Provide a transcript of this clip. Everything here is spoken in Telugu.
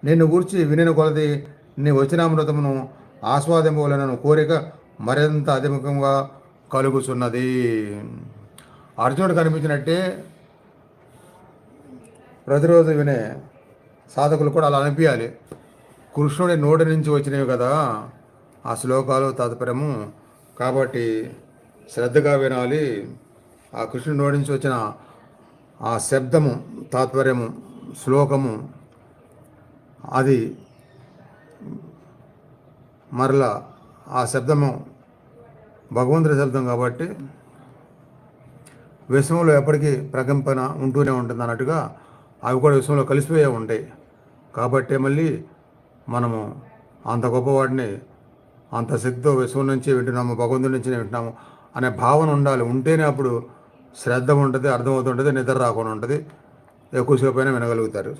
నిన్ను గూర్చి వినిన కొలది నీ వచనామృతమును ఆస్వాదింపవలనను కోరిక మరింత అధికంగా కలుగుతున్నది. అర్జునుడు కనిపించినట్టే ప్రతిరోజు వినే సాధకులు కూడా అలా అనిపించాలి. కృష్ణుడి నోటి నుంచి వచ్చినవి కదా ఆ శ్లోకాలు తాత్పర్యము, కాబట్టి శ్రద్ధగా వినాలి. ఆ కృష్ణుడి నోటి నుంచి వచ్చిన ఆ శబ్దము, తాత్పర్యము, శ్లోకము, అది మరలా ఆ శబ్దము భగవంతుడి శబ్దం కాబట్టి విశ్వంలో ఎప్పటికీ ప్రకంపన ఉంటూనే ఉంటుంది అన్నట్టుగా అవి కూడా విశ్వంలో కలిసిపోయే ఉంటాయి. కాబట్టి మళ్ళీ మనము అంత గొప్పవాడిని అంత శక్తితో విశ్వం నుంచి వింటున్నాము, భగవంతుడి నుంచి వింటున్నాము అనే భావన ఉండాలి. ఉంటేనే అప్పుడు శ్రద్ధ ఉంటుంది, అర్థమవుతుంటుంది, నిద్ర రాకుండా ఉంటుంది, ఎక్కువసేపు అయినా వినగలుగుతారు.